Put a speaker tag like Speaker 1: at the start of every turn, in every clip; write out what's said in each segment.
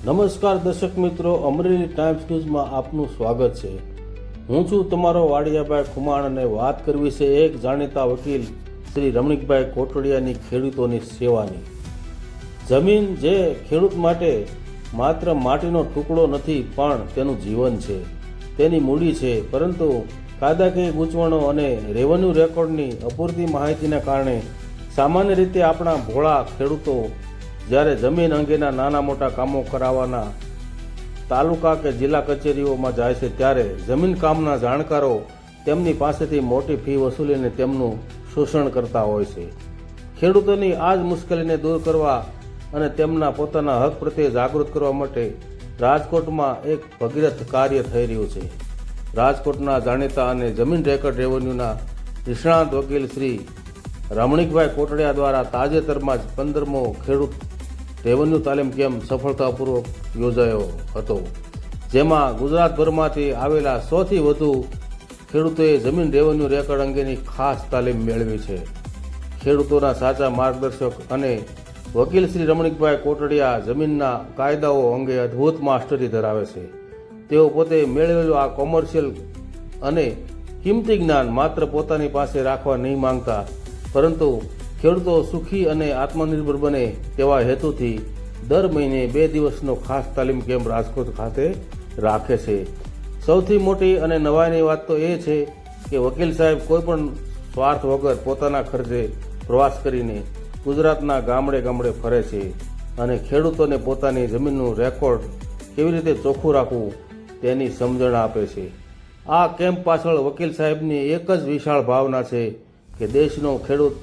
Speaker 1: નમસ્કાર દર્શક મિત્રો, અમરેલી ટાઈમ્સ ન્યૂઝમાં આપનું સ્વાગત છે. હું છું તમારો વાડિયાભાઈ ખુમાણ અને વાત કરવી છે એક જાણીતા વકીલ શ્રી રમણીકભાઈ કોટડિયાની ખેડૂતોની સેવાની. જમીન જે ખેડૂત માટે માત્ર માટીનો ટુકડો નથી પણ તેનું જીવન છે, તેની મૂડી છે. પરંતુ કાયદાકીય ગૂંચવણો અને રેવન્યુ રેકોર્ડની અપૂરતી માહિતીના કારણે સામાન્ય રીતે આપણા ભોળા ખેડૂતો જ્યારે જમીન અંગેના નાના મોટા કામો કરાવવાના તાલુકા કે જિલ્લા કચેરીઓમાં જાય છે ત્યારે જમીન કામના જાણકારો તેમની પાસેથી મોટી ફી વસૂલીને તેમનું શોષણ કરતા હોય છે. ખેડૂતોની આ જ મુશ્કેલીને દૂર કરવા અને તેમના પોતાના હક પ્રત્યે જાગૃત કરવા માટે રાજકોટમાં એક ભગીરથ કાર્ય થઈ રહ્યું છે. રાજકોટના જાણીતા અને જમીન રેકર્ડ રેવન્યુના નિષ્ણાત વકીલ શ્રી રમણીકભાઈ કોટડિયા દ્વારા તાજેતરમાં જ 15મો ખેડૂત રેવન્યુ તાલીમ કેમ્પ સફળતાપૂર્વક યોજાયો હતો, જેમાં ગુજરાતભરમાંથી આવેલા 100થી વધુ ખેડૂતોએ જમીન રેવન્યુ રેકર્ડ અંગેની ખાસ તાલીમ મેળવી છે. ખેડૂતોના સાચા માર્ગદર્શક અને વકીલ શ્રી રમણીકભાઈ કોટડિયા જમીનના કાયદાઓ અંગે અદ્ભુત માસ્ટરી ધરાવે છે. તેઓ પોતે મેળવેલું આ કોમર્શિયલ અને કિંમતી જ્ઞાન માત્ર પોતાની પાસે રાખવા નહીં માંગતા, પરંતુ ખેડૂતો સુખી અને આત્મનિર્ભર બને તેવા હેતુથી દર મહિને 2 દિવસનો ખાસ તાલીમ કેમ્પ રાજકોટ ખાતે રાખે છે. સૌથી મોટી અને નવાઈની વાત તો એ છે કે વકીલ સાહેબ કોઈપણ સ્વાર્થ વગર પોતાના ખર્ચે પ્રવાસ કરીને ગુજરાતના ગામડે ગામડે ફરે છે અને ખેડૂતોને પોતાની જમીનનું રેકોર્ડ કેવી રીતે ચોખ્ખું રાખવું તેની સમજણ આપે છે. આ કેમ્પ પાછળ વકીલ સાહેબની એક જ વિશાળ ભાવના છે કે દેશનો ખેડૂત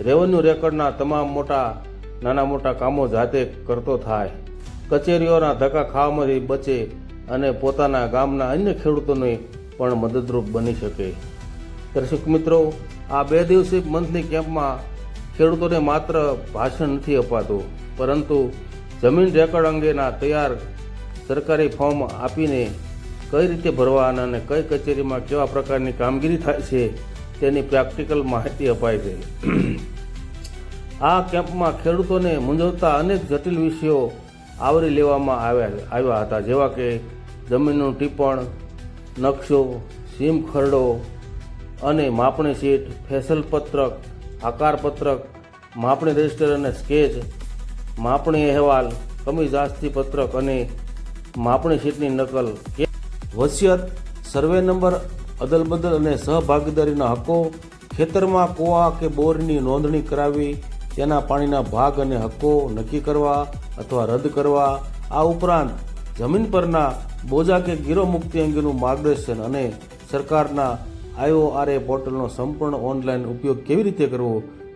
Speaker 1: રેવન્યુ રેકર્ડના તમામ નાના મોટા કામો જાતે કરતો થાય, કચેરીઓના ધક્કા ખાવામાંથી બચે અને પોતાના ગામના અન્ય ખેડૂતોને પણ મદદરૂપ બની શકે. દર્શક મિત્રો, આ 2 દિવસીય મંથલી કેમ્પમાં ખેડૂતોને માત્ર ભાષણ નથી અપાતું, પરંતુ જમીન રેકર્ડ અંગેના તૈયાર સરકારી ફોર્મ આપીને કઈ રીતે ભરવાના અને કઈ કચેરીમાં કેવા પ્રકારની કામગીરી થાય છે તેની પ્રેક્ટિકલ માહિતી અપાય છે. આ કેમ્પમાં ખેડૂતોને મૂંઝવતા અનેક જટિલ વિષયો આવરી લેવામાં આવ્યા હતા, જેવા કે જમીનનું ટીપણ, નકશો, સીમ ખરડો અને માપણી શીટ, ફેસલ પત્રક, આકાર પત્રક, માપણી રજિસ્ટર અને સ્કેચ, માપણી અહેવાલ, કમી જાસ્તી પત્રક અને માપણી શીટની નકલ, વસિયત, સર્વે નંબર, અદલબદલ અને સહભાગીદારીના હકો, ખેતરમાં કૂવા કે બોરની નોંધણી કરાવી, તેના પાણીના ભાગ અને હકો નક્કી કરવા અથવા રદ કરવા. આ ઉપરાંત જમીન પરના બોજા કે ગીરો મુક્તિ અંગેનું માર્ગદર્શન અને સરકારના IORA પોર્ટલનો સંપૂર્ણ ઓનલાઈન ઉપયોગ કેવી રીતે કરવો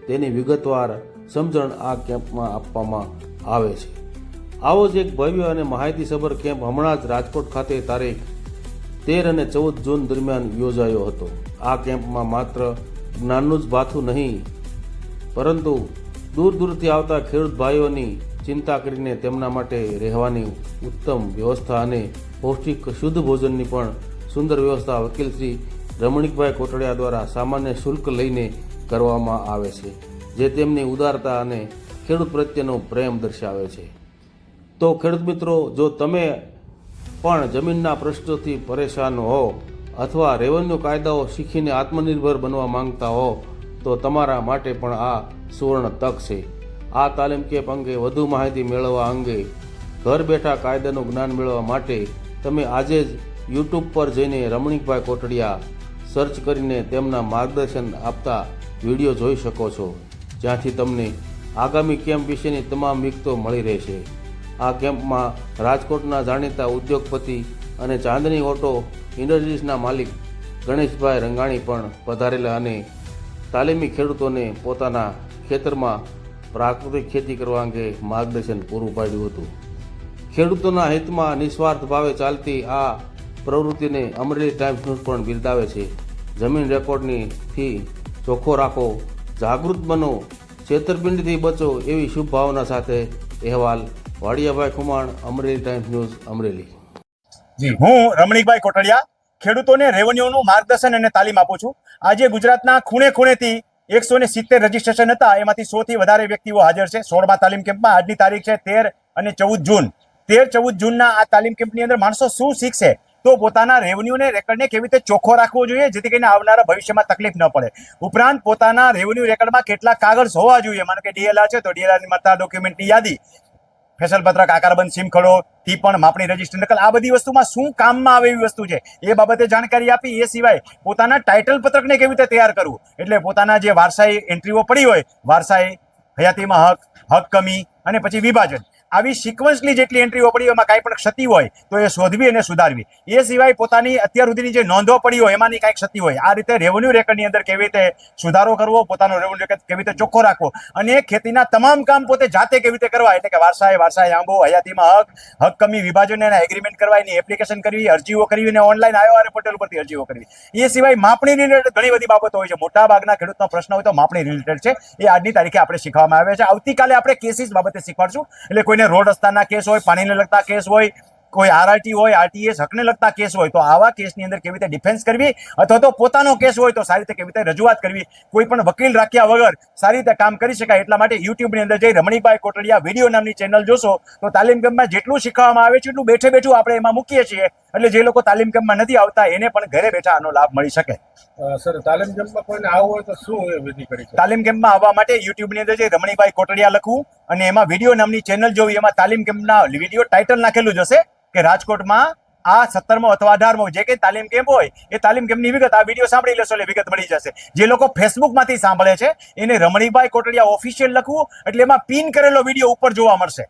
Speaker 1: તેની વિગતવાર સમજણ આ કેમ્પમાં આપવામાં આવે છે. આવો જ એક ભવ્ય અને માહિતીસભર કેમ્પ હમણાં જ રાજકોટ ખાતે તારીખ 13 અને 14 જૂન દરમિયાન યોજાયો હતો. આ કેમ્પમાં માત્ર જ્ઞાનનું જ ભાથું નહીં, પરંતુ દૂર દૂરથી આવતા ખેડૂત ભાઈઓની ચિંતા કરીને તેમના માટે રહેવાની ઉત્તમ વ્યવસ્થા અને પૌષ્ટિક શુદ્ધ ભોજનની પણ સુંદર વ્યવસ્થા વકીલ શ્રી રમણીકભાઈ કોટડિયા દ્વારા સામાન્ય શુલ્ક લઈને કરવામાં આવે છે, જે તેમની ઉદારતા અને ખેડૂત પ્રત્યેનો પ્રેમ દર્શાવે છે. તો ખેડૂત મિત્રો, જો તમે પણ જમીનના પ્રશ્નોથી પરેશાન હો અથવા રેવન્યુ કાયદાઓ શીખીને આત્મનિર્ભર બનવા માંગતા હો તો તમારા માટે પણ આ સુવર્ણ તક છે. આ તાલીમ કેમ્પ અંગે વધુ માહિતી મેળવવા અંગે ઘર બેઠા કાયદાનું જ્ઞાન મેળવવા માટે તમે આજે જ YouTube પર જઈને રમણીકભાઈ કોટડિયા સર્ચ કરીને તેમના માર્ગદર્શન આપતા વિડીયો જોઈ શકો છો, જ્યાંથી તમને આગામી કેમ્પ વિશેની તમામ વિગતો મળી રહેશે. આ કેમ્પમાં રાજકોટના જાણીતા ઉદ્યોગપતિ અને ચાંદની ઓટો ઇન્ડસ્ટ્રીઝના માલિક ગણેશભાઈ રંગાણી પણ પધારેલા અને તાલીમી ખેડૂતોને પોતાના ખેતરમાં પ્રાકૃતિક ખેતી કરવા અંગે માર્ગદર્શન પૂરું પાડ્યું હતું. ખેડૂતોના હિતમાં નિસ્વાર્થ ભાવે ચાલતી આ પ્રવૃત્તિને અમરેલી ટાઈમ્સ ન્યૂઝ પણ બિરદાવે છે. જમીન રેકોર્ડની ફી ચોખ્ખો રાખો, જાગૃત બનો, છેતરપિંડીથી બચો એવી શુભ ભાવના સાથે અહેવાલ વાડિયાભાઈ ખુમાણ, અમરેલી ટાઈમ્સ ન્યૂઝ, અમરેલી.
Speaker 2: હું રમણીકભાઈ કોટડિયા ખેડૂતોને રેવન્યુનું માર્ગદર્શન અને તાલીમ આપું છું. આજે ગુજરાતના ખૂણે ખૂણેથી 170 રજીસ્ટ્રેશન હતા, એમાંથી 100થી વધારે વ્યક્તિઓ હાજર છે 16મા તાલીમ કેમ્પમાં. આજની તારીખ છે 13 અને 14 જૂન. 13-14 જૂનના આ તાલીમ કેમ્પની અંદર માણસો શું શીખશે, તો પોતાના રેવન્યુને રેકર્ડને કેવી રીતે ચોખ્ખો રાખવો જોઈએ જેથી કરીને આવનારા ભવિષ્યમાં તકલીફ ન પડે. ઉપરાંત પોતાના રેવન્યુ રેકર્ડમાં કેટલા કાગળ હોવા જોઈએ, માનો કે ડીએલઆર છે તો ડીએલઆરની મળતા ડોક્યુમેન્ટની યાદી, ફેસલ પત્રક, આકારબંધ, સિમ ખડો, થી પણ માપણી રજીસ્ટર નકલ, આ બધી વસ્તુમાં શું કામમાં આવે એવી વસ્તુ છે એ બાબતે જાણકારી આપી. એ સિવાય પોતાના ટાઇટલ પત્રકને કેવી રીતે તૈયાર કરવું, એટલે પોતાના જે વારસાઈ એન્ટ્રીઓ પડી હોય, વારસાઈ, હયાતીમાં હક, હક કમી અને પછી વિભાજન, આવી સિક્વન્સલી જેટલી એન્ટ્રીઓ પડી હોય એમાં કાંઈ પણ ક્ષતિ હોય તો એ શોધવી અને સુધારવી. એ સિવાય પોતાની અત્યાર સુધીની જે નોંધો પડી હોય એમાંની કાંઈ ક્ષતિ હોય, આ રીતે રેવન્યુ રેકર્ડની અંદર કેવી રીતે સુધારો કરવો, પોતાનો રેવન્યુ રેકર્ડ કેવી રીતે ચોખ્ખો રાખવો અને ખેતીના તમામ કામ પોતે જાતે કેવી રીતે કરવા, એટલે કે વારસાઈ આંબો, હયાતીમાં હક, હક કમી, વિભાજન અને એગ્રીમેન્ટ કરવા, એની એપ્લિકેશન કરવી, અરજીઓ કરવી અને ઓનલાઈન IOR પોર્ટલ પરથી અરજીઓ કરવી. એ સિવાય માપણી રિલેટેડ ઘણી બધી બાબતો હોય છે. મોટા ભાગના ખેડૂતનો પ્રશ્ન હોય તો માપણી રિલેટેડ છે, એ આજની તારીખે આપણે શીખવામાં આવે છે. આવતીકાલે આપણે કેસીસ બાબતે શીખવાડશું, એટલે કોઈને રોડ રસ્તાના કેસ હોય, પાણીને લગતા કેસ હોય, કોઈ RRT હોય, RTS હકને લગતા કેસ હોય તો આવા કેસની અંદર કેવી રીતે ડિફેન્સ કરવી, અથવા તો પોતાનો કેસ હોય તો સારી રીતે કેવી રીતે રજૂઆત કરવી, કોઈ પણ વકીલ રાખ્યા વગર સારી રીતે કામ કરી શકાય. એટલા માટે યુટ્યુબની અંદર જઈ રમણીકભાઈ કોટડિયા વિડીયો નામની ચેનલ જોશો તો તાલીમ કેમ્પમાં જેટલું શીખવામાં આવે છે એટલું બેઠે બેઠું આપણે એમાં મૂકીએ છીએ, એટલે જે લોકો તાલીમ કેમ્પમાં નથી આવતા એને પણ ઘરે બેઠા આનો લાભ મળી શકે.
Speaker 3: સર, તાલીમ કેમ્પમાં કોઈને આવવું હોય તો શું વિધિ કરી છે?
Speaker 2: તાલીમ કેમ્પમાં આવવા માટે યુટ્યુબની અંદર જઈ રમણીકભાઈ કોટડિયા લખવું અને એમાં વિડીયો નામની ચેનલ જોવી, એમાં તાલીમ કેમ્પના વિડીયો ટાઇટલ નાખેલું જ હશે કે રાજકોટમાં આ 17મો અથવા 18મો જે કંઈ તાલીમ કેમ્પ હોય એ તાલીમ કેમ્પની વિગત આ વિડીયો સાંભળી લેશો એટલે વિગત મળી જશે. જે લોકો ફેસબુકમાંથી સાંભળે છે એને રમણીકભાઈ કોટડિયા ઓફિશિયલ લખવું એટલે એમાં પિન કરેલો વિડીયો ઉપર જોવા મળશે.